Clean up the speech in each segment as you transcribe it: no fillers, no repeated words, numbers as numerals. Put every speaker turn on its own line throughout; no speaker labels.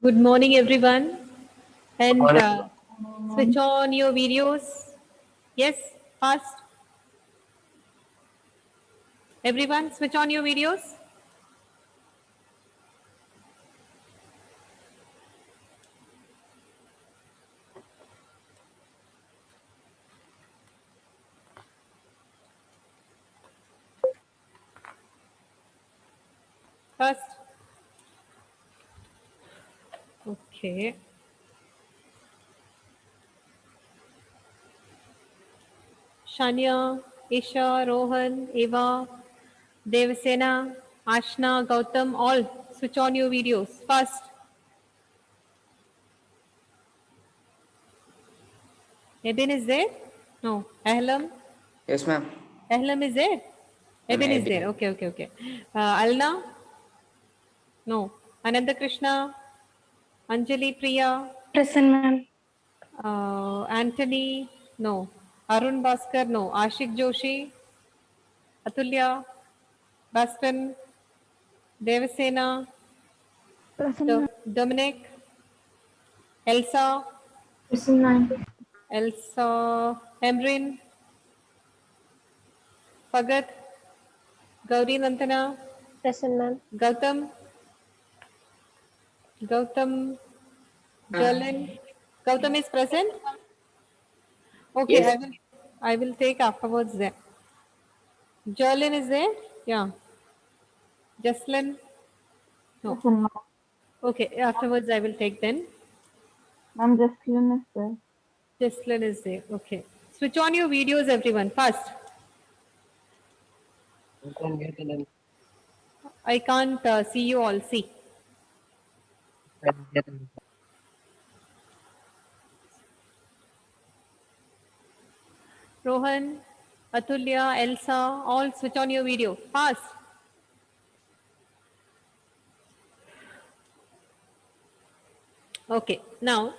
Good morning, everyone. And
Morning.
switch on your videos. Yes, fast. Everyone, switch on your videos. First. Okay. Shania, Isha, Rohan, Eva, Devasena, Ashna, Gautam, all switch on your videos. First. Ebin is there? No. Ahlam?
Yes, ma'am.
Ahlam is there?
I'm
Ebin is
Abby.
there. Okay, okay, okay. Alna? No. Ananda Krishna? Anjali Priya?
Present, ma'am.
Anthony, no. Arun Bhaskar, no. Ashik Joshi, Atulya, Baston, Devasena,
Present, ma'am.
Dominic, Elsa,
Present, ma'am.
Emrin, Fagat, Gauri Nantana,
Present, ma'am.
Gautam, Gautam, Jolin. Gautam is present. Okay,
Yes.
I will take afterwards then. Jolin is there? Yeah. Jocelyn? No.
Present, ma'am.
Okay, afterwards I will take then.
Ma'am, just clean is there.
Jocelyn is there. Okay. Switch on your videos, everyone. Fast. I can't see you all. See. Rohan, Atulya, Elsa, all switch on your video. Fast. Okay. Now,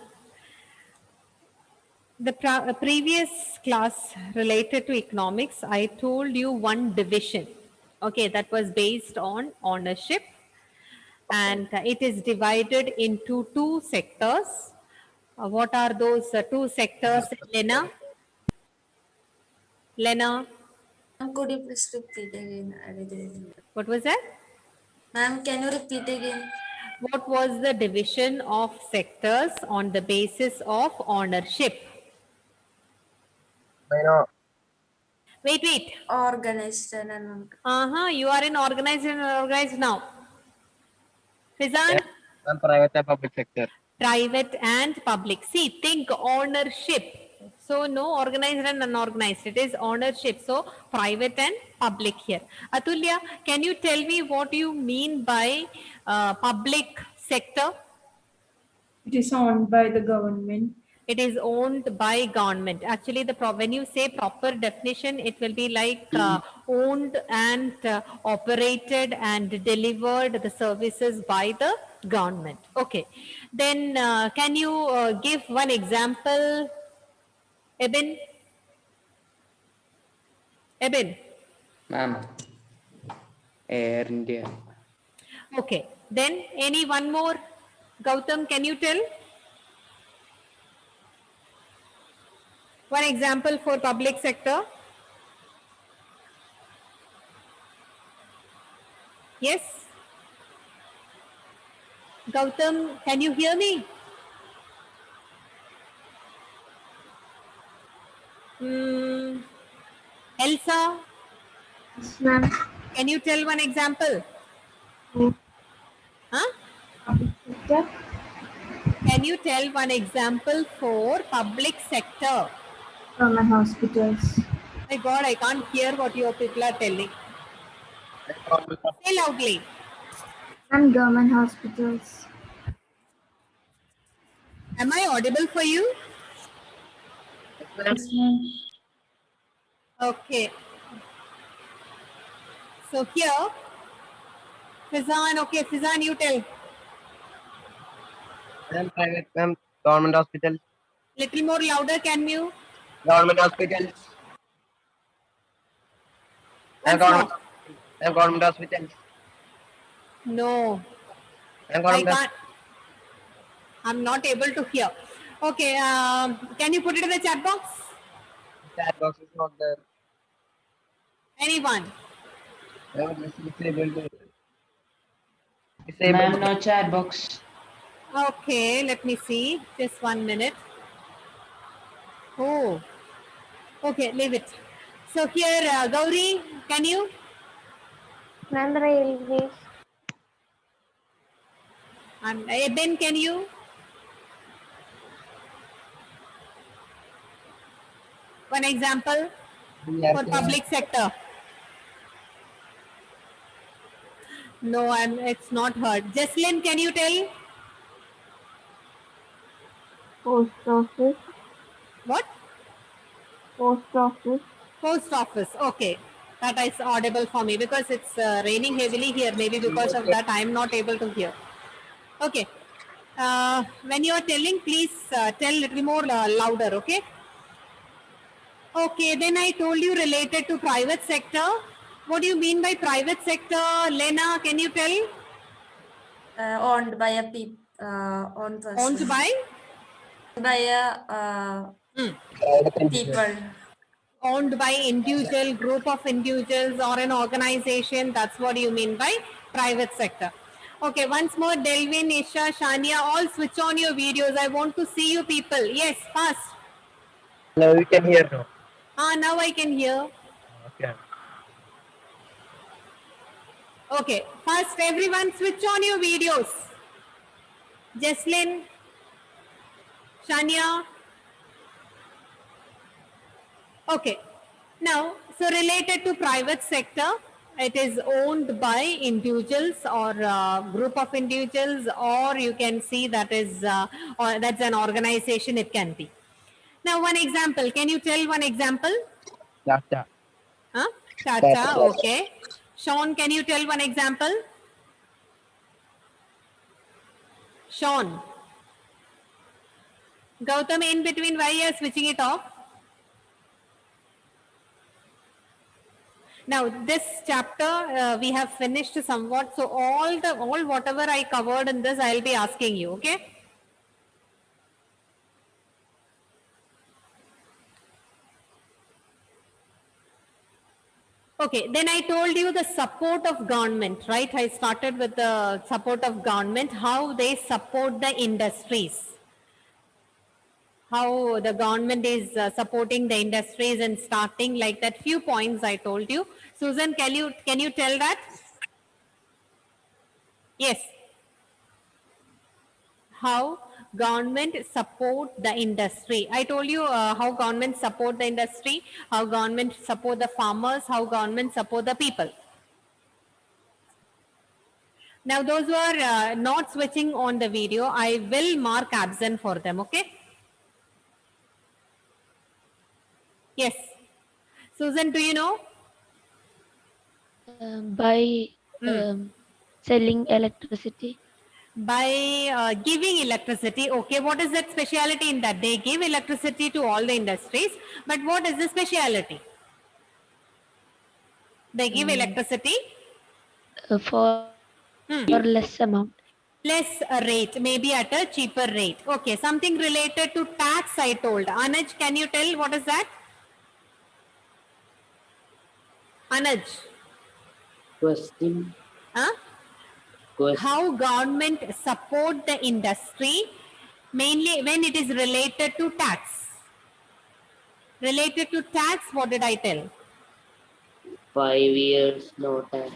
the previous class related to economics, I told you one division. Okay, that was based on ownership, and it is divided into two sectors. What are those two sectors, Lena? Lena,
Ma'am, could you please repeat again? I didn't.
what was that?
Ma'am, can you repeat again?
What was the division of sectors on the basis of ownership?
I know.
Wait.
Organized and
You are in organized and unorganized now. Fizan,
I'm private and public sector.
private and public. See, think ownership. So no organized and unorganized. It is ownership. So private and public here. Atulya, can you tell me what you mean by public sector?
It is owned by the government.
It is owned by government. Actually, when you say proper definition, it will be like owned and operated and delivered the services by the government. Okay. Then can you give one example, Ebin? Ebin.
Ma'am. Air India.
Okay. Then any one more? Gautam, can you tell? One example for public sector. Yes? Gautam, can you hear me? Elsa,
Yes, ma'am.
can you tell one example? Huh?
Public sector.
Can you tell one example for public sector?
Government hospitals.
My God, I can't hear what your people are telling. Say loudly.
And government hospitals.
Am I audible for you?
Yes, ma'am.
Okay. So here, Fizan, okay, Fizan, you tell.
I'm private, ma'am. Government hospital.
Little more louder, can you?
Government hospital.
Once more.
I'm government hospital.
No,
I'm
I
government
can't. I'm not able to hear. Okay, can you put it in the chat box?
Chat box is not there.
Anyone?
Ma'am, this is disabled.
Ma'am, no chat box.
Okay, let me see. Just 1 minute. Oh, okay, leave it. So here, Gauri, can you?
Ma'am, railways.
And Ben, can you? One example for public sector. No, it's not heard. Jesslyn, can you tell?
Post office.
What?
Post office.
Post office. Okay. That is audible for me because it's raining heavily here. Maybe because of that I am not able to hear. Okay. When you are telling, please tell little more louder. Okay. Okay. Then I told you related to private sector. What do you mean by private sector? Lena, can you tell?
Owned by a own person.
Owned by?
By a people.
Owned by individual, group of individuals or an organization. That's what you mean by private sector. Okay, once more, Delvin, Isha, Shania, all switch on your videos. I want to see you people. Yes, fast.
Now we can hear now.
Now I can hear.
Okay.
Okay, first everyone switch on your videos. Jesslyn, Shania. Okay, now, so related to private sector, it is owned by individuals or group of individuals, or you can see that is, or that's an organization it can be. Now, one example, can you tell one example?
Tata.
Huh? Tata, okay. Sean, can you tell one example? Sean. Gautam, in between, why you are switching it off? Now, this chapter we have finished somewhat. So, all whatever I covered in this, I'll be asking you. Okay. Okay. Then I told you the support of government, right? I started with the support of government, how they support the industries. How the government is supporting the industries and starting like that. Few points I told you. Susan, can you tell that? Yes. How government support the industry. I told you how government support the industry, how government support the farmers, how government support the people. Now, those who are not switching on the video, I will mark absent for them, okay? Yes. Susan, do you know?
By selling electricity.
By giving electricity. Okay, what is that speciality in that? They give electricity to all the industries, but what is the speciality? They give electricity
For less amount.
Less rate, maybe at a cheaper rate. Okay, something related to tax I told. Anuj, can you tell what is that? Anuj.
Question.
Huh?
Question.
How government support the industry, mainly when it is related to tax. Related to tax, what did I tell?
5 years, no tax.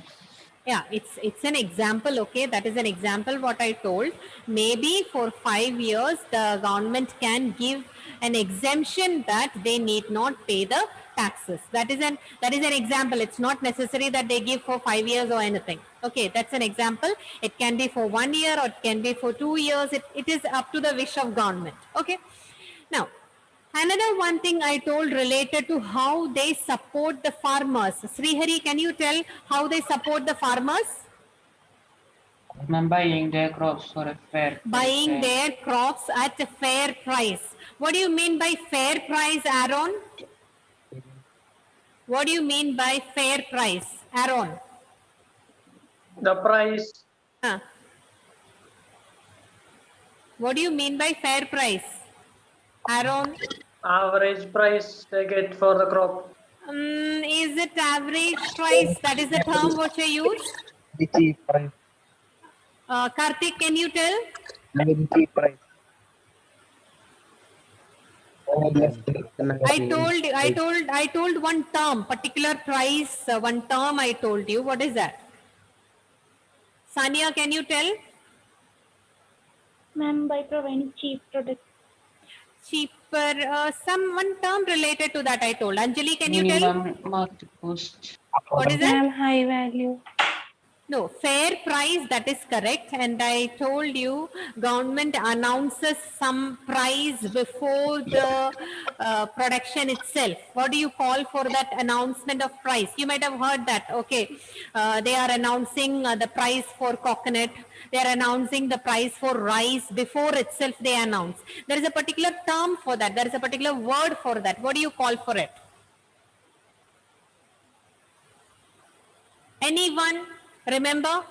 Yeah, it's an example, okay? That is an example what I told. Maybe for 5 years, the government can give an exemption that they need not pay the taxes. That is an example. It's not necessary that they give for 5 years or anything. Okay, that's an example. It can be for 1 year or it can be for 2 years. It is up to the wish of government. Okay. Now, another one thing I told related to how they support the farmers. Srihari, can you tell how they support the farmers?
Ma'am, buying their crops for a fair price.
Buying their crops at a fair price. What do you mean by fair price, Aaron? What do you mean by fair price, Aaron?
The price.
What do you mean by fair price? Aaron,
Average price they get for the crop.
is it average price? That is the term what you use.
The cheap price.
Karthik, can you tell?
Very cheap price. Less than
I told one term, particular price, one term I told you. What is that? Sania, can you tell?
Ma'am, by providing cheap products.
Cheaper, some one term related to that I told. Anjali, can you tell?
Minimum market cost.
What is that?
Ma'am, high value.
No, fair price, that is correct. And I told you, government announces some price before the production itself. What do you call for that announcement of price? You might have heard that. Okay, they are announcing the price for coconut. They are announcing the price for rice before itself they announce. There is a particular term for that. There is a particular word for that. What do you call for it? Anyone remember?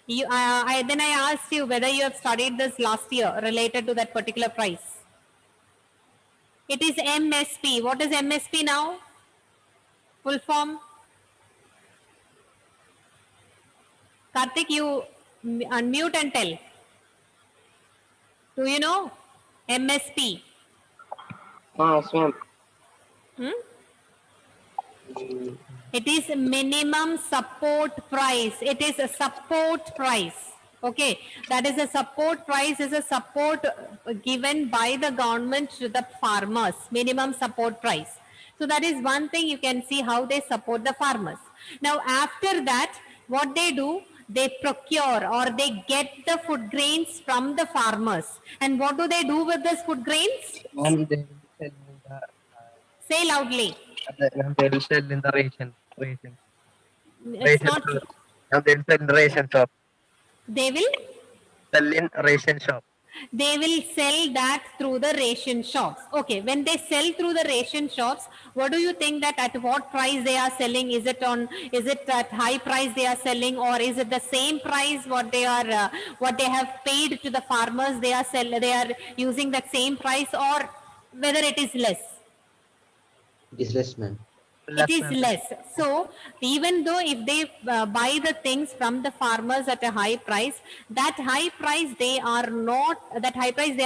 You, then I asked you whether you have studied this last year related to that particular price. It is MSP. What is MSP now? Full form? Karthik, you unmute and tell. Do you know MSP?
Yes, ma'am.
It is minimum support price. It is a support price. Okay, that is a support price, is a support given by the government to the farmers, minimum support price. So that is one thing you can see how they support the farmers. Now after that, what they do, they procure or they get the food grains from the farmers. And what do they do with these food grains?
And they will sell in the
Say loudly.
and they will sell in the ration.
It's not,
And they will sell in ration shop.
they will
Sell in ration shop.
they will sell that through the ration shops. Okay, when they sell through the ration shops, what do you think that at what price they are selling? Is it at high price they are selling, or is it the same price what they are what they have paid to the farmers they are using that same price, or whether it is less?
It is less, ma'am.
It is less. So even though if they buy the things from the farmers at a high price, that high price they are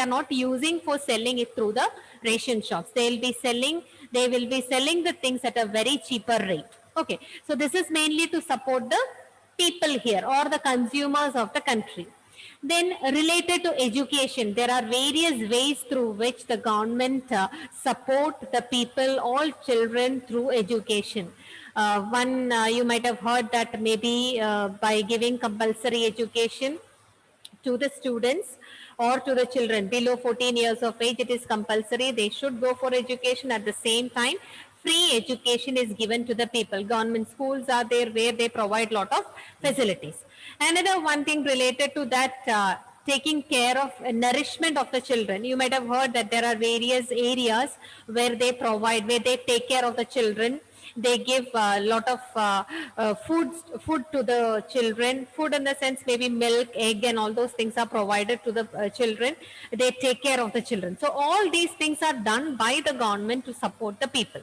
not using for selling it through the ration shops. They will be selling the things at a very cheaper rate. Okay, so this is mainly to support the people here or the consumers of the country. Then related to education, there are various ways through which the government support the people, all children through education. One, you might have heard that maybe by giving compulsory education to the students or to the children below 14 years of age, it is compulsory. They should go for education. At the same time, free education is given to the people. Government schools are there where they provide lot of facilities. Another one thing related to that, taking care of nourishment of the children. You might have heard that there are various areas where they take care of the children. They give a lot of food to the children. Food in the sense maybe milk, egg, and all those things are provided to the children. They take care of the children. So all these things are done by the government to support the people.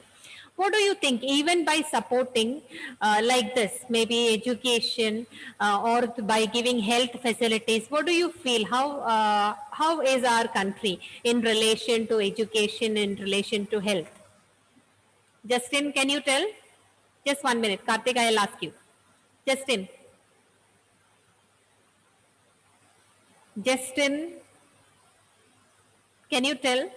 What do you think, even by supporting like this, maybe education or by giving health facilities, what do you feel? How is our country in relation to education, in relation to health? Justin, can you tell? Just 1 minute. Karthik, I'll ask you. Justin, can you tell?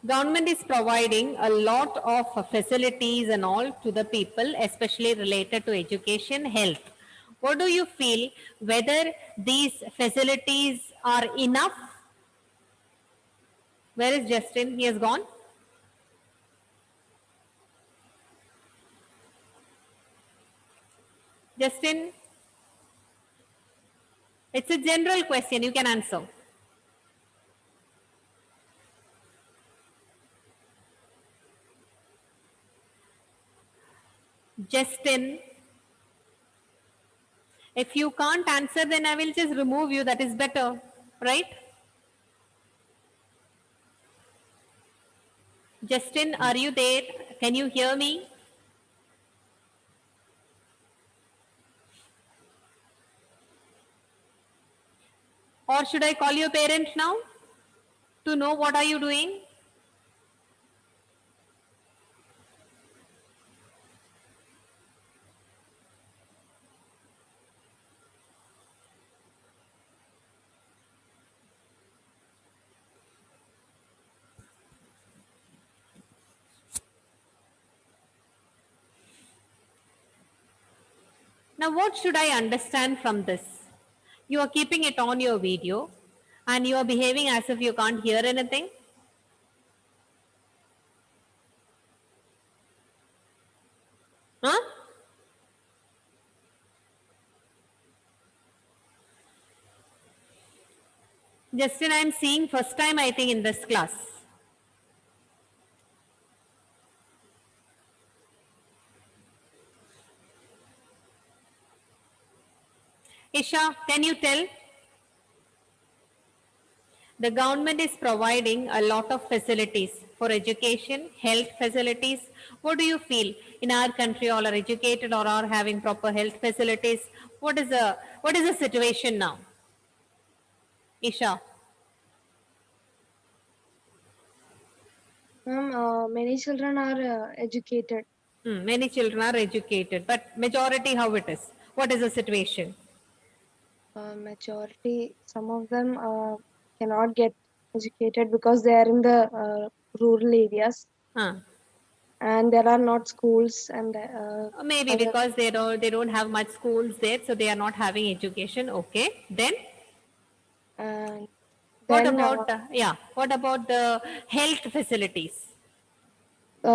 Government is providing a lot of facilities and all to the people, especially related to education, health. What do you feel, whether these facilities are enough? Where is Justin? He has gone. Justin, it's a general question. You can answer. Justin, if you can't answer, then I will just remove you. That is better. right? Justin, are you there? Can you hear me? Or should I call your parent now to know what are you doing? Now, what should I understand from this? You are keeping it on your video and you are behaving as if you can't hear anything. Huh? Justin, I am seeing first time, I think, in this class. Isha, can you tell? The government is providing a lot of facilities for education, health facilities. What do you feel? In our country, all are educated or are having proper health facilities. What is the situation now? Isha.
Ma'am, many children are educated.
Many children are educated, but majority how it is? What is the situation?
Majority, some of them cannot get educated because they are in the rural areas,
Huh.
and there are not schools and
Maybe
other-
because they don't have much schools there, so they are not having education. Okay, then
and
what
then
about what about the health facilities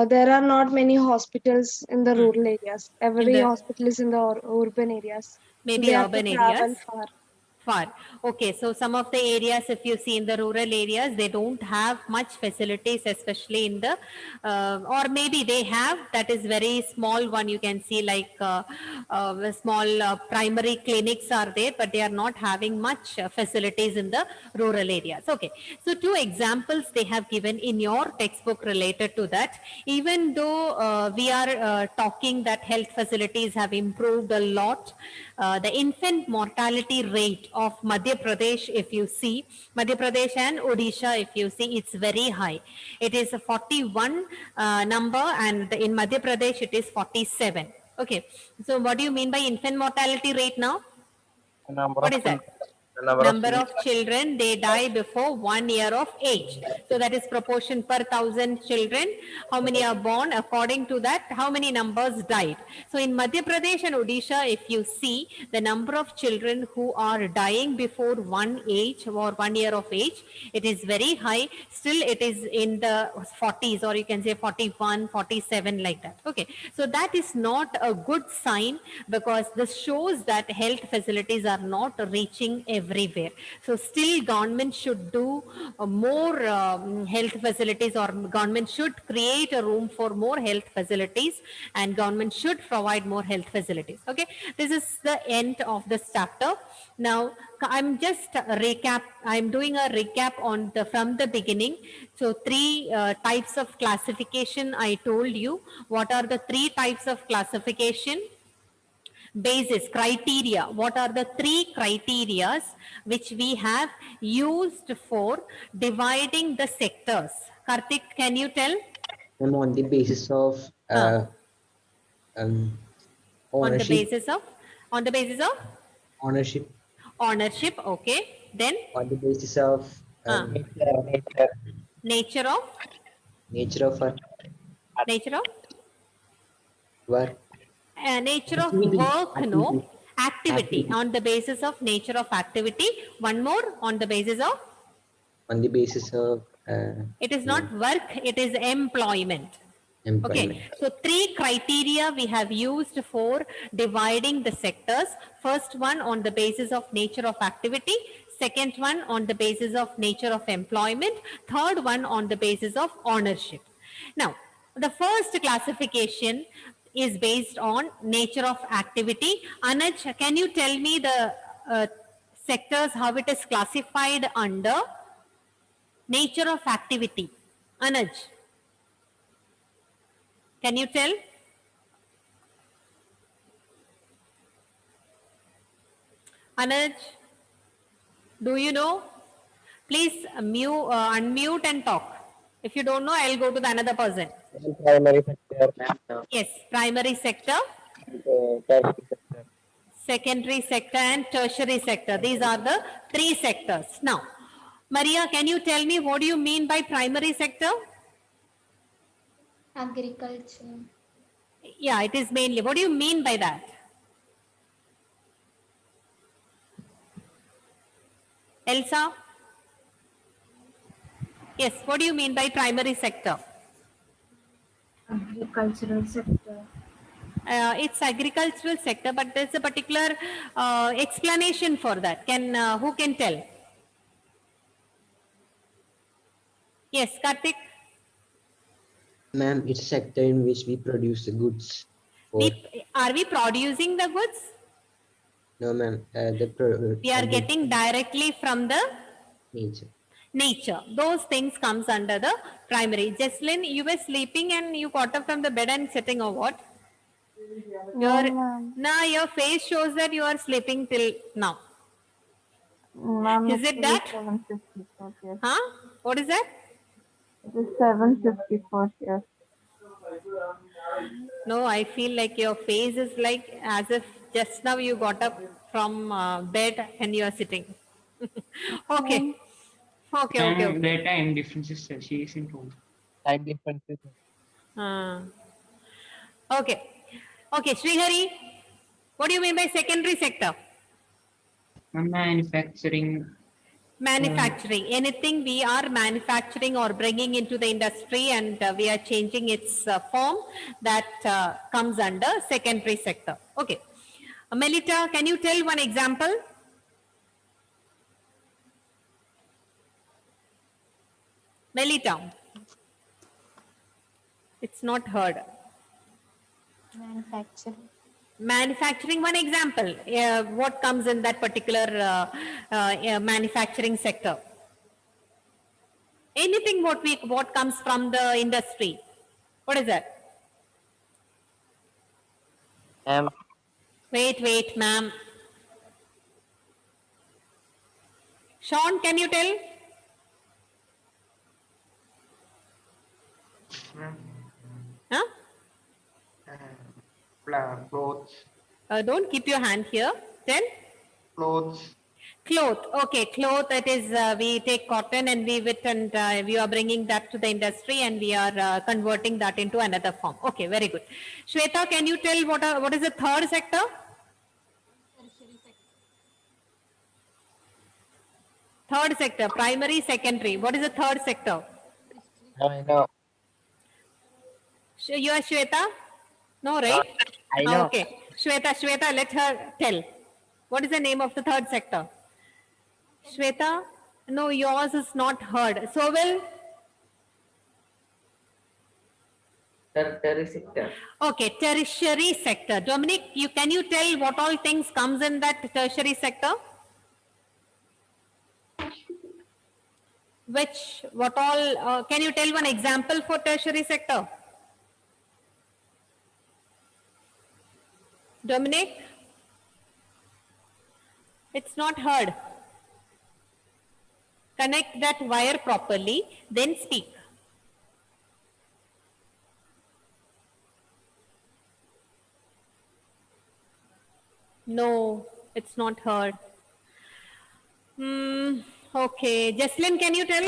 there are not many hospitals in the rural areas.
in
Every
the
hospital is in the urban areas.
maybe
They have to
urban
travel
areas?
far.
Far. Okay, so some of the areas, if you see in the rural areas, they don't have much facilities, especially in the, or maybe they have, that is very small one. You can see like small primary clinics are there, but they are not having much facilities in the rural areas. Okay, so two examples they have given in your textbook related to that. Even though we are talking that health facilities have improved a lot, the infant mortality rate of Madhya Pradesh, if you see, Madhya Pradesh and Odisha, if you see, it's very high. It is a 41 number, and in Madhya Pradesh, it is 47. Okay, so what do you mean by infant mortality rate now? What is that? Number of children they die before 1 year of age. So that is proportion per 1,000 children. How many are born? According to that, how many numbers died? So in Madhya Pradesh and Odisha, if you see the number of children who are dying before 1 age or 1 year of age, it is very high. Still, it is in the 40s, or you can say 41, 47, like that. Okay. So that is not a good sign, because this shows that health facilities are not reaching everywhere. So still government should do more health facilities, or government should create a room for more health facilities, and government should provide more health facilities. Okay, this is the end of this chapter. Now I'm just I'm doing a recap on from the beginning. So three types of classification I told you. What are the three types of classification? Basis, criteria. What are the three criterias which we have used for dividing the sectors? Karthik, can you tell?
And on the basis of
On the
ownership.
Ownership. Ownership. Okay. Then
On the basis of
nature of
work.
Nature of work, no. Activity. On the basis of nature of activity. One more, on the basis of?
On the basis of
it is not work, it is employment.
employment.
Okay, so three criteria we have used for dividing the sectors. First one on the basis of nature of activity. Second one on the basis of nature of employment. Third one on the basis of ownership. Now, the first classification is based on nature of activity. Anuj, can you tell me the sectors, how it is classified under nature of activity. Anuj, can you tell? Anuj, do you know? Please unmute and talk. If you don't know, I'll go to the another person.
Primary sector, ma'am.
Yes, primary sector,
Tertiary sector.
secondary sector and tertiary sector. These are the three sectors. Now, Maria, can you tell me what do you mean by primary sector?
Agriculture.
Yeah, it is mainly. What do you mean by that? Elsa? Yes, what do you mean by primary sector?
Agricultural sector.
It's agricultural sector, but there's a particular explanation for that. Who can tell? Yes, Karthik.
Ma'am, it's a sector in which we produce the goods. For,
Are we producing the goods?
no, ma'am.
We are getting directly from the
nature.
Those things comes under the primary. Jesslyn, you were sleeping and you got up from the bed and sitting or what? Your face shows that you are sleeping till now. Is it that?
7:54, yes.
Huh? What is that?
It is 7:54, yes.
No, I feel like your face is like as if just now you got up from bed and you are sitting. Okay. Okay.
The time differences, she is in home.
Time differences.
Okay. Okay, Srihari, what do you mean by secondary sector?
Manufacturing.
Manufacturing. Anything we are manufacturing or bringing into the industry and we are changing its form, that comes under secondary sector. Okay. Melita, can you tell one example? Melita. It's not heard. Manufacturing, one example. What comes in that particular manufacturing sector? Anything what comes from the industry. What is that? Wait, ma'am. Sean, can you tell? Huh?
Clothes.
Don't keep your hand here. Tell.
Clothes.
Cloth. Okay, cloth. That is, we take cotton and weave it, and we are bringing that to the industry, and we are converting that into another form. Okay, very good. Shweta, can you tell what is the third sector? Third sector, primary, secondary. What is the third sector?
I know.
You are Shweta? No, right?
I know.
Okay. Shweta, let her tell. What is the name of the third sector? Shweta? No, yours is not heard. So will?
Tertiary sector.
Okay, tertiary sector. Dominic, can you tell what all things comes in that tertiary sector? Can you tell one example for tertiary sector? Dominic? It's not heard. Connect that wire properly, then speak. No, it's not heard. Okay. Jesslyn, can you tell?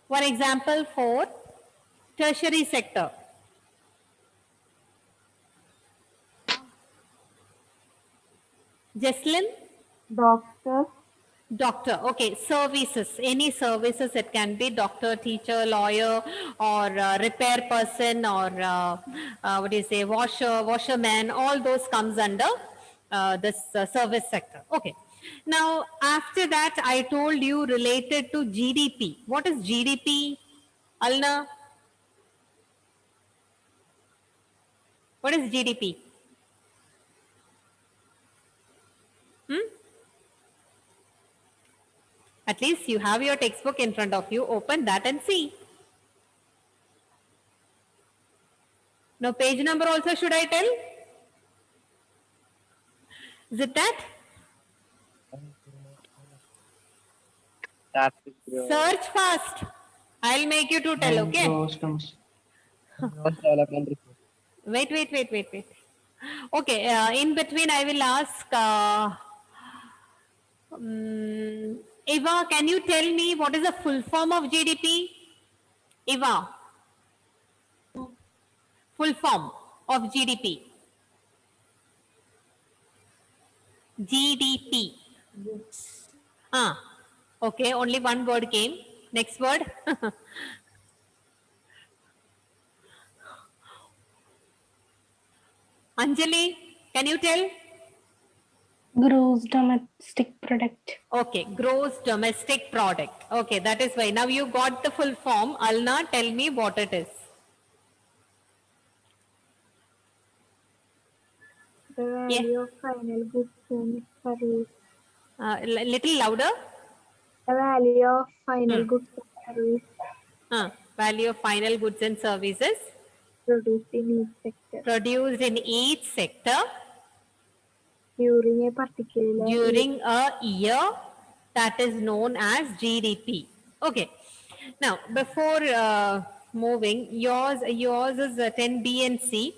One example for tertiary sector. Jesslyn? Doctor. Okay. Services. Any services. It can be doctor, teacher, lawyer, or repair person, or washerman. All those comes under this service sector. Okay. Now, after that, I told you related to GDP. What is GDP? Alna? What is GDP? At least you have your textbook in front of you. Open that and see. Now page number also should I tell? Is it that?
Start with
Search fast. I'll make you to tell, okay?
Gross domestic.
gross development report.
Wait. Okay, in between I will ask, Eva, can you tell me what is the full form of GDP? Eva, full form of GDP. GDP. Okay, only one word came. Next word. Anjali, can you tell?
Gross domestic product.
Okay, gross domestic product. Okay, that is why. Now you got the full form. Alna, tell me what it is.
The value of final goods and service.
Little louder.
The value of final goods and service
Value of final goods and services
produced in each sector
produced in each sector
during a particular
during a year, that is known as GDP. Okay. Now, before moving, yours is 10B and C.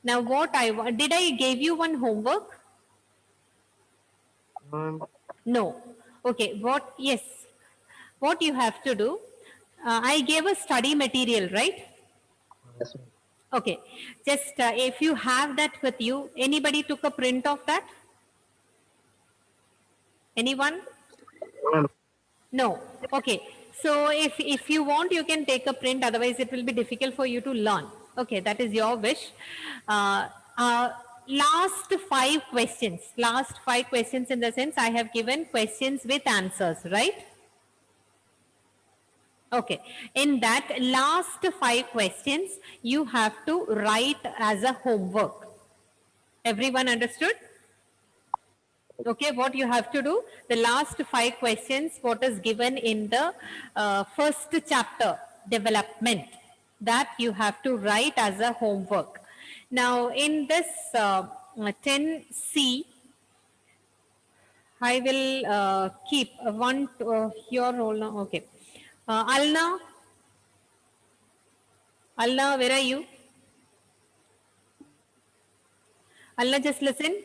Now, what did I give you one homework? No. Okay. Yes. What you have to do? I gave a study material, right?
Yes, ma'am.
Okay. Just if you have that with you, anybody took a print of that? Anyone? No. Okay. So if you want, you can take a print. Otherwise, it will be difficult for you to learn. Okay, that is your wish. Last 5 questions. Last 5 questions in the sense I have given questions with answers, right? Okay. In that last 5 questions, you have to write as a homework. Everyone understood? Okay, what you have to do, the last 5 questions, what is given in the first chapter, development, that you have to write as a homework. Now, in this 10C, I will keep your role now. Okay. Alna, where are you? Alna, just listen.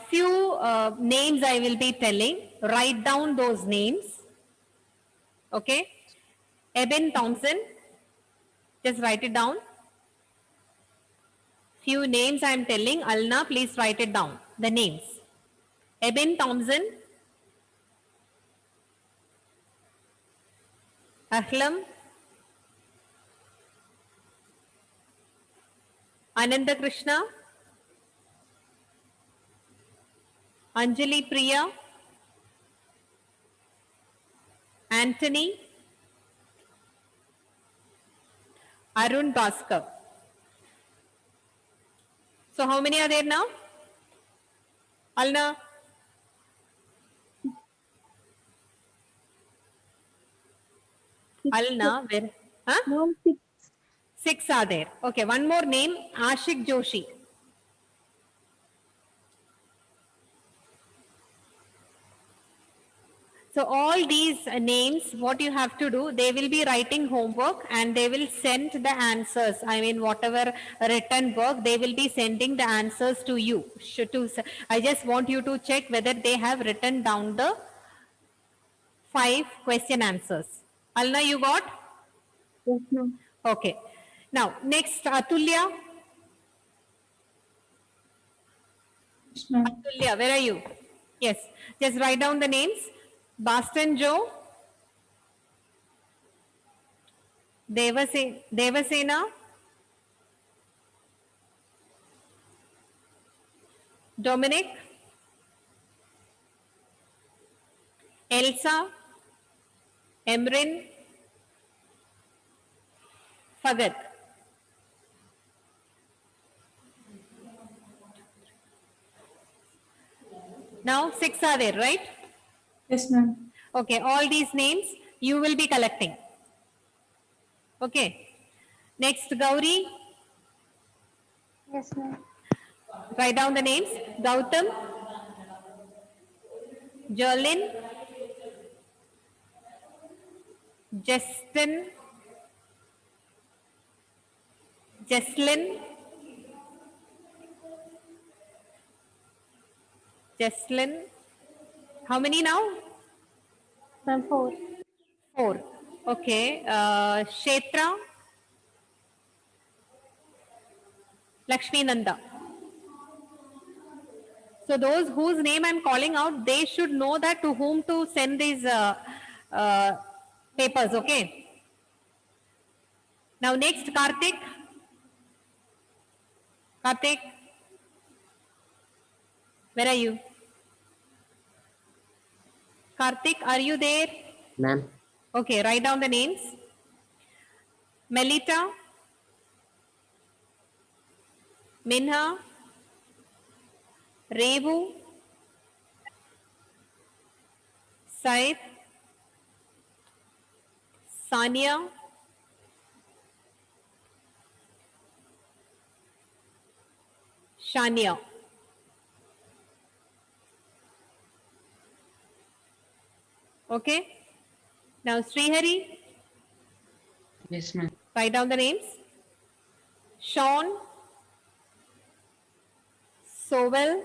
Few names I will be telling. Write down those names. Okay. Eben Thompson. Just write it down. Few names I am telling. Alna, please write it down. The names. Eben Thompson. Ahlam. Ananda Krishna. Anjali Priya. Anthony. Arun Bhaskar. So how many are there now? Alna? Alna, where? Huh?
No, 6.
6 are there. Okay, one more name, Ashik Joshi. So all these names, what you have to do, they will be writing homework and they will send the answers. I mean, whatever written work, they will be sending the answers to you. I just want you to check whether they have written down the 5 question answers. Alna, you got?
Yes, ma'am.
Okay. Now, next, Atulya.
Yes, ma'am.
Atulya, where are you? Yes. Just write down the names. Boston Joe. Devasena. Dominic. Elsa. Emrin. Fagat. Now 6 are there, right?
Yes, ma'am.
Okay, all these names you will be collecting. Okay. Next, Gauri,
Yes, ma'am.
write down the names. Gautam, Jerlin, Justin, Jesslyn, Jesslyn. How many now?
Ma'am, 4.
4. Okay. Kshetra, Lakshmi Nanda. So those whose name I'm calling out, they should know that to whom to send these uh, papers. Okay. Now next, Karthik. Karthik, where are you? Karthik, are you there?
Ma'am.
Okay, write down the names. Melita, Minha, Revu, Said, Sania, Shania. Okay. Now Srihari,
Yes, ma'am.
write down the names. Sean, Sovel,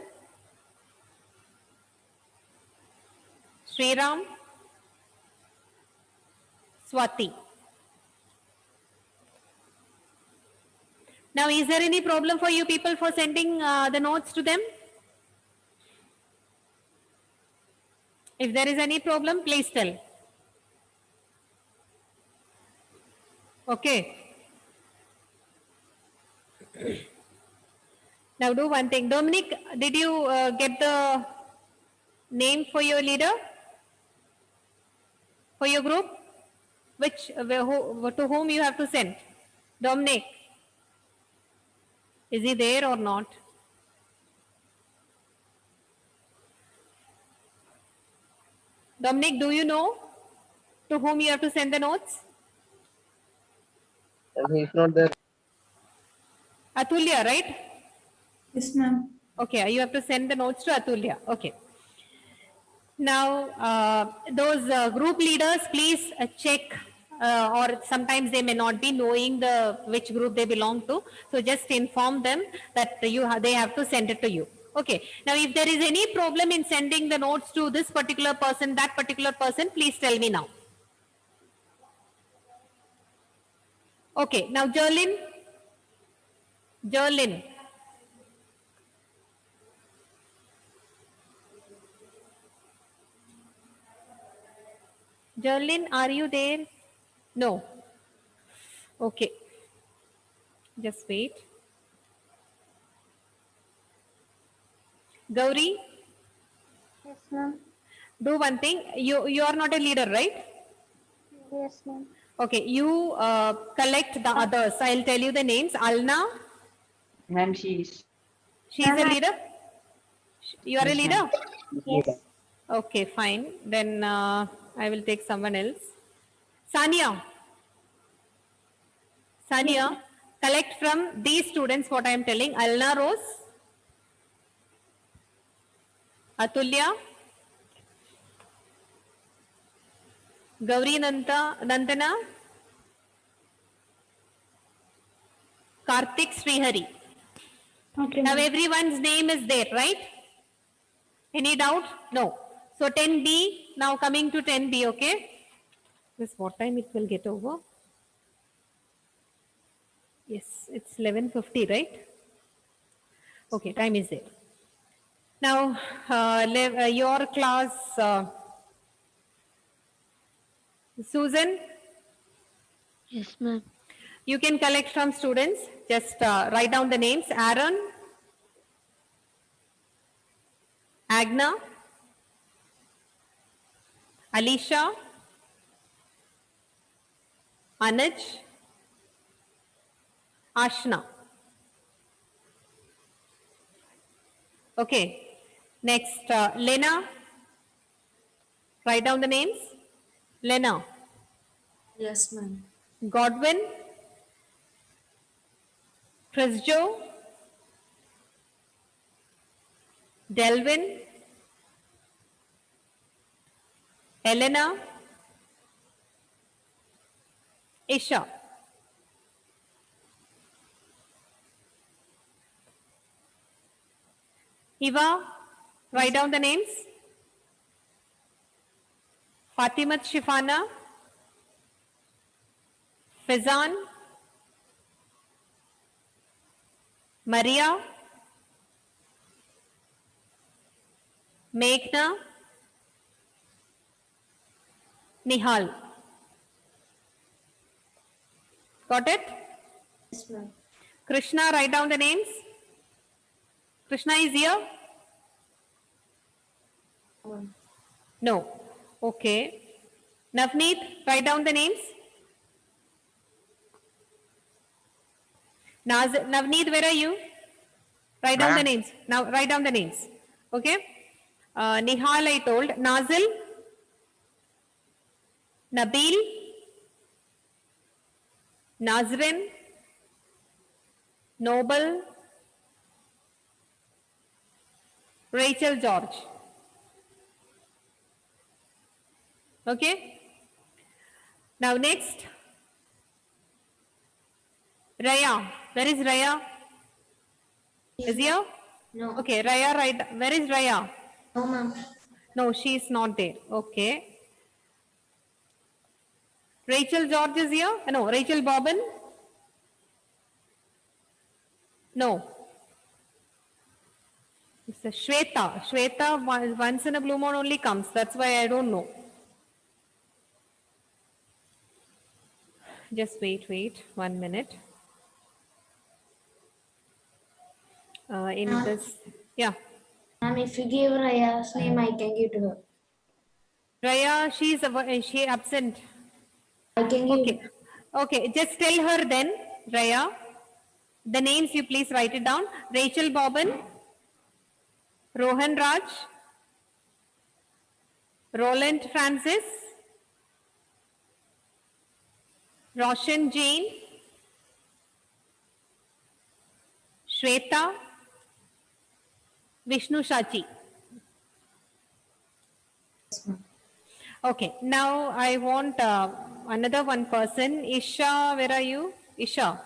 Sriram, Swati. Now, is there any problem for you people for sending the notes to them? If there is any problem, please tell. Okay. Now do one thing. Dominic, did you get the name for your leader? For your group? To whom you have to send? Dominic, is he there or not? Dominic, do you know to whom you have to send the notes?
He's not there.
Atulya, right?
Yes, ma'am.
Okay, you have to send the notes to Atulya. Okay. Now, those group leaders, please check, or sometimes they may not be knowing which group they belong to. So just inform them that they have to send it to you. Okay. Now, if there is any problem in sending the notes to this particular person, that particular person, please tell me now. Okay. Now, Jerlin. Jerlin. Jerlin, are you there? No. Okay. Just wait. Gauri,
Yes, ma'am.
do one thing. You are not a leader, right?
Yes, ma'am.
Okay. You collect the others. I'll tell you the names. Alna,
Ma'am, she is.
she's a leader. You are a
Yes,
leader?
ma'am.
Yes.
Okay, fine. Then I will take someone else. Sania. Sania, collect from these students what I am telling. Alna Rose, Atulya, Gauri Nandana, Karthik Srihari.
Okay,
Now
ma'am.
everyone's name is there, right? Any doubt? No. So 10B, now coming to 10B, okay? This what time it will get over? Yes, it's 11:50, right? Okay, time is there. Now, your class, Susan,
Yes, ma'am.
you can collect from students. Just write down the names. Aaron, Agna, Alicia, Anuj, Ashna. Okay. Next, Lena. Write down the names. Lena.
Yes, ma'am.
Godwin. Chrisjo. Delvin. Elena. Isha. Eva, write down the names. Fatimat Shifana. Fizan. Maria. Meghna. Nihal. Got it?
Yes, ma'am.
Krishna, write down the names. Krishna is here?
Ma'am.
No. Okay. Navneet, write down the names. Navneet, where are you? Write down the names. Now write down the names. Okay. Nihal, I told. Nazil. Nabil. Nazrin. Noble. Rachel George. Okay. Now next. Raya. Where is Raya? Is here?
No.
Okay, Raya, right. Where is Raya?
No, ma'am.
No, she is not there. Okay. Rachel George is here? No, Rachel Bobbin? No. It's a Shweta. Shweta once in a blue moon only comes. That's why I don't know. Just wait 1 minute. In this, yeah.
Ma'am, if you give Raya's name, I can give to her.
Raya, she absent.
I can give.
Okay. Okay, just tell her then, Raya. The names you please write it down. Rachel Bobbin, Rohan Raj, Roland Francis, Roshan Jain, Shweta, Vishnu Shachi. Okay, now I want another one person. Isha, where are you? Isha.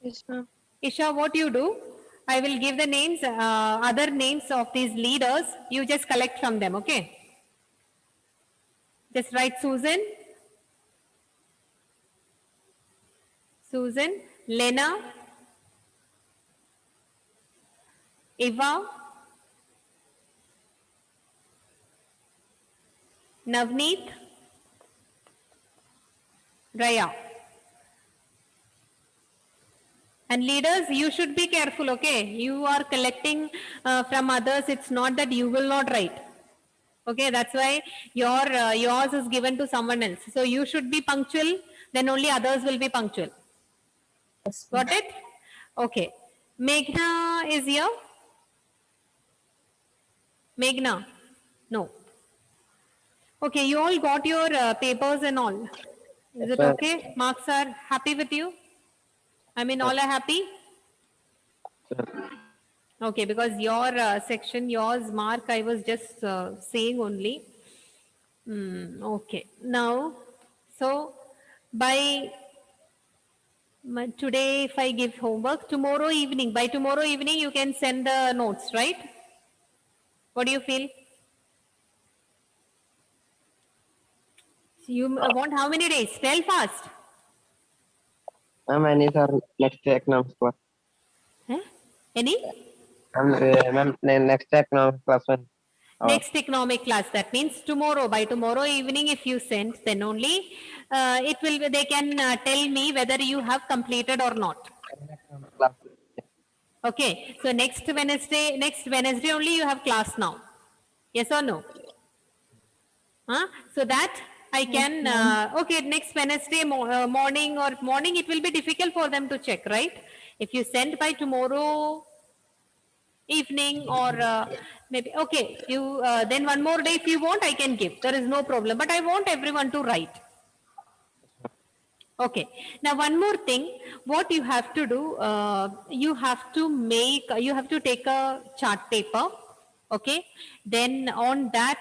Yes, ma'am.
Isha, what you do? I will give the names, other names of these leaders. You just collect from them, okay? Just write Susan. Susan. Lena. Eva. Navneet. Raya. And leaders, you should be careful, okay? You are collecting from others. It's not that you will not write. Okay, that's why yours is given to someone else. So you should be punctual, then only others will be punctual. Got it? Okay. Meghna is here? Meghna? No. Okay, you all got your papers and all. Is it okay? Marks are happy with you? I mean, all are happy? Okay, because your section, yours mark, I was just saying only. Okay, now, so by today, if I give homework, tomorrow evening, by tomorrow evening, you can send the notes, right? What do you feel? You want how many days? Tell fast.
Ma'am, I need our next economics class.
Eh? Any?
Ma'am, next economics class when?
Next economic class. That means tomorrow. By tomorrow evening, if you send, then only it will. They can tell me whether you have completed or not.
Class.
Okay. So next Wednesday only you have class now. Yes or no? Huh? So that I can. Okay. Next Wednesday morning it will be difficult for them to check, right? If you send by tomorrow Evening or maybe, okay, you then one more day if you want, I can give. There is no problem. But I want everyone to write. Okay. Now, one more thing, what you have to do, you have to take a chart paper. Okay. Then on that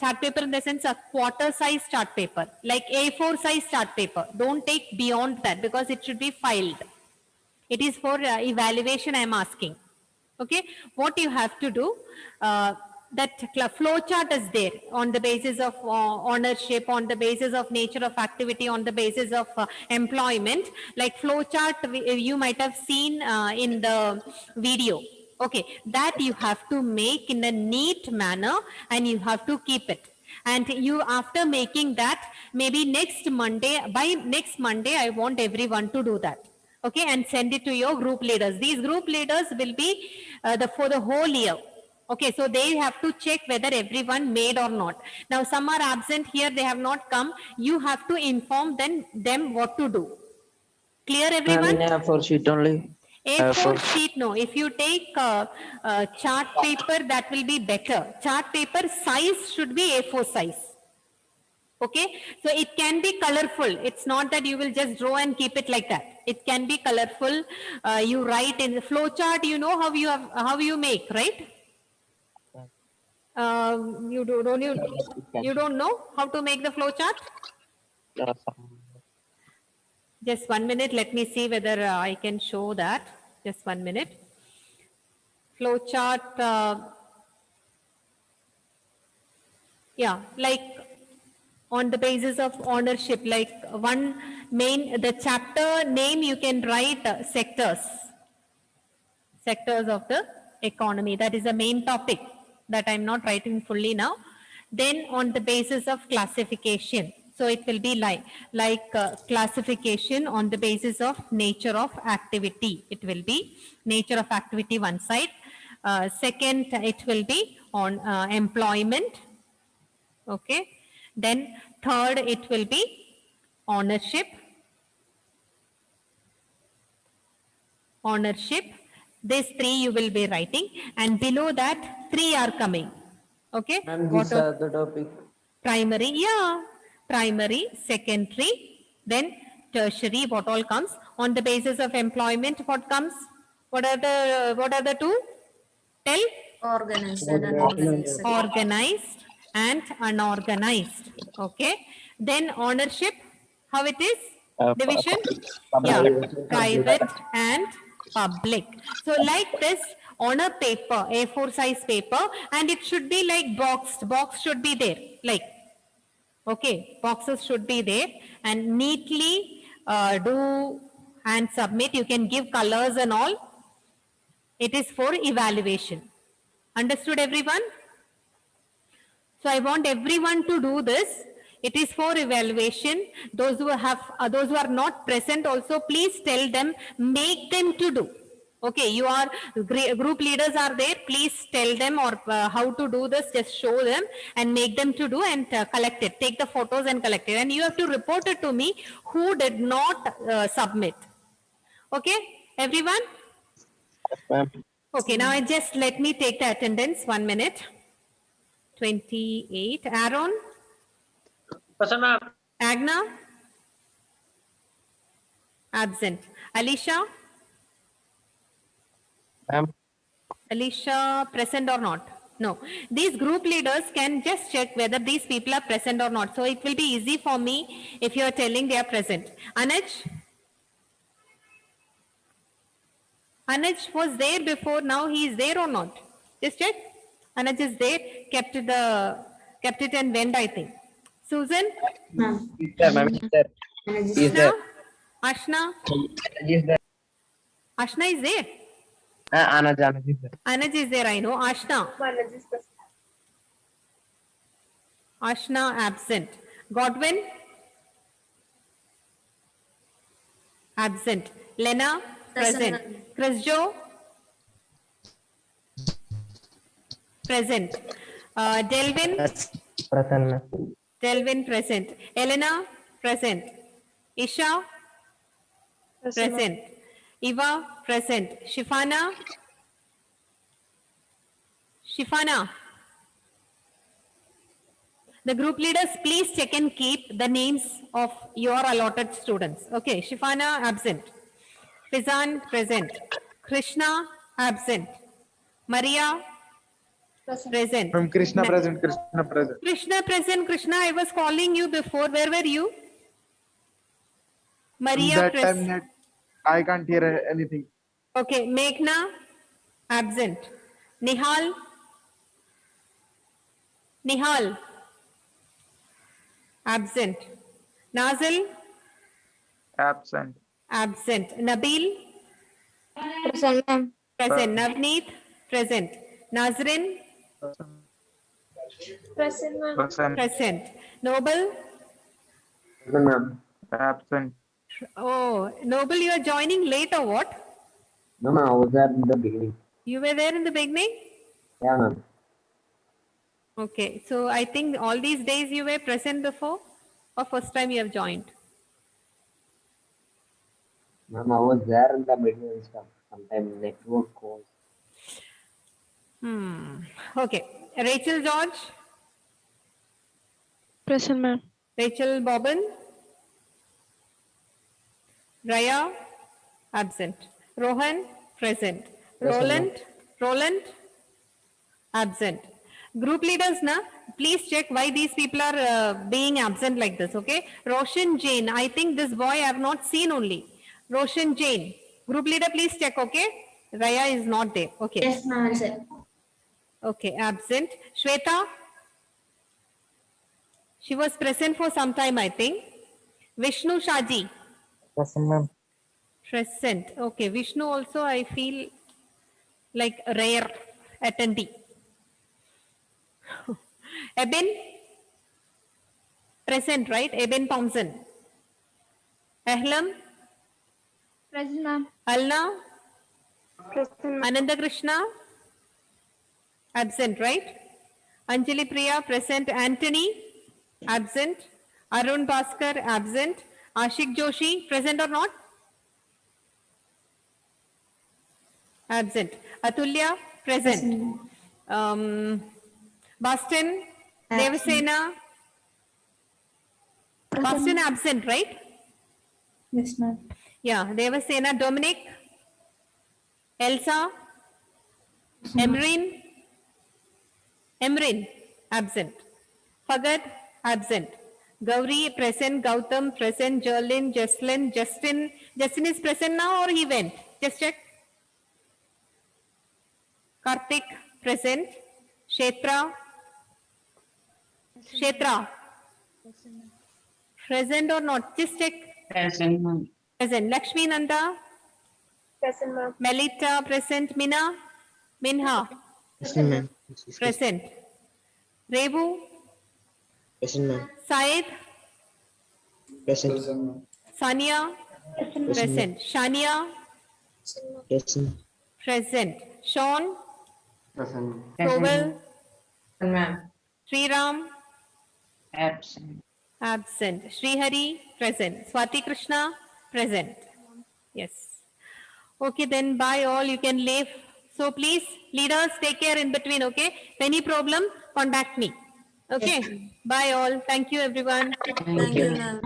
chart paper, in the sense a quarter size chart paper, like A4 size chart paper. Don't take beyond that because it should be filed. It is for evaluation I am asking. Okay. What you have to do, that flow chart is there on the basis of ownership, on the basis of nature of activity, on the basis of employment. Like flow chart, you might have seen in the video. Okay, that you have to make in a neat manner and you have to keep it. And you, after making that, maybe by next Monday, I want everyone to do that. Okay, and send it to your group leaders. These group leaders will be for the whole year. Okay, so they have to check whether everyone made or not. Now, some are absent here, they have not come. You have to inform them what to do. Clear, everyone?
Ma'am, in A4 sheet only.
A4 sheet, no. If you take chart paper, that will be better. Chart paper size should be A4 size. Okay, so it can be colorful. It's not that you will just draw and keep it like that. It can be colorful. You write in the flow chart. You know how you make, right? You don't know how to make the flow chart? Just 1 minute. Let me see whether I can show that. Just 1 minute. Flow chart. Yeah, like on the basis of ownership, like the chapter name you can write sectors of the economy. That is the main topic that I'm not writing fully now. Then on the basis of classification. So it will be like classification on the basis of nature of activity. It will be nature of activity one side. Second, it will be on employment. Okay. Then third, it will be ownership. These three you will be writing, and below that 3 are coming. Okay.
Ma'am, these are the topic.
Primary, yeah. Primary, secondary, then tertiary. What all comes on the basis of employment? What comes? What are the two? Tell.
Organized and unorganized.
Organized and unorganized. Okay. Then ownership, how it is? Division? Yeah, private and public. So like this on a paper, A4 size paper, and it should be like boxed. Box should be there, like, okay, boxes should be there, and neatly do and submit. You can give colors and all. It is for evaluation. Understood, everyone? So I want everyone to do this. It is for evaluation. Those who are not present also, please tell them, make them to do. Okay, group leaders are there. Please tell them or how to do this. Just show them and make them to do and collect it. Take the photos and collect it. And you have to report it to me who did not submit. Okay, everyone?
Yes, ma'am.
Okay, now let me take the attendance. 1 minute. 28. Aaron?
Present, ma'am.
Agna? Absent. Alicia?
Ma'am.
Alicia, present or not? No. These group leaders can just check whether these people are present or not. So it will be easy for me if you are telling they are present. Anuj? Anuj was there before, now he is there or not? Just check. Anuj is there, kept it and went, I think. Susan?
Ma'am.
Yes, ma'am. Is there?
Ashna?
Is there?
Ashna is there.
Anuj is there.
Anuj is there, I know. Ashna? Ashna absent. Godwin? Absent. Lena? Present. Chrisjo? Present. Delvin?
Present, ma'am.
Delvin present. Elena present. Isha present. Eva present. Shifana Shifana. The group leaders, please check and keep the names of your allotted students. Okay, Shifana absent. Fizan present. Krishna absent. Maria present.
From Krishna
Na-
present, Krishna present.
Krishna present. Krishna, I was calling you before. Where were you? Maria
That
present.
time net, I can't hear anything.
Okay, Meghna absent. Nihal. Nihal absent. Nazil
Absent.
absent. Nabil
Present, ma'am.
present. Navneet present. Nazrin
Present, ma'am.
Present.
present. Noble.
ma'am.
Absent.
Oh, Noble, you are joining late or what?
No, ma'am. I was there in the beginning.
You were there in the beginning?
Yeah, ma'am.
Okay, so I think all these days you were present before or first time you have joined?
Ma'am, I was there in the beginning and stuff. Sometimes network calls.
Okay, Rachel George,
Present, ma'am.
Rachel Bobbin, Raya, absent. Rohan, present. Roland, absent. Group leaders, na, please check why these people are being absent like this, okay? Roshan Jain, I think this boy I have not seen only. Roshan Jain, group leader, please check, okay? Raya is not there, okay.
Yes, ma'am. Sir.
Okay, absent. Shweta, she was present for some time, I think. Vishnu Shaji,
Present, ma'am.
present. Okay, Vishnu also I feel like rare attendee. Eben, present, right? Eben Thompson. Ahlam,
Present, ma'am.
Alna,
Present, ma'am.
Ananda Krishna, absent, right? Anjali Priya, present. Anthony, absent. Arun Bhaskar, absent. Ashik Joshi, present or not? Absent. Atulya, present. Bastin, Devasena, Bastin absent, right?
Yes, ma'am.
Yeah, Devasena, Dominic, Elsa, Emrin, absent. Fagad, absent. Gauri, present. Gautam, present. Jerlin, Jesslyn, Justin. Justin is present now or he went? Just check. Karthik, present. Kshetra, present or not? Just check.
Present, ma'am.
Present. Lakshmi Nanda,
Present, ma'am.
Melita, present. Minha,
Present, ma'am.
present. Rebu,
Present, ma'am.
Said,
Present.
Sania, present. Shania,
Present.
present. Sean,
Present.
Sovel,
Ma'am.
Sriram,
Absent.
absent. Srihari, present. Swati Krishna, present. Yes. Okay, then bye all. You can leave. So please, leaders, take care in between, okay? If any problem, contact me. Okay? Bye all. Thank you, everyone.
Thank you, ma'am.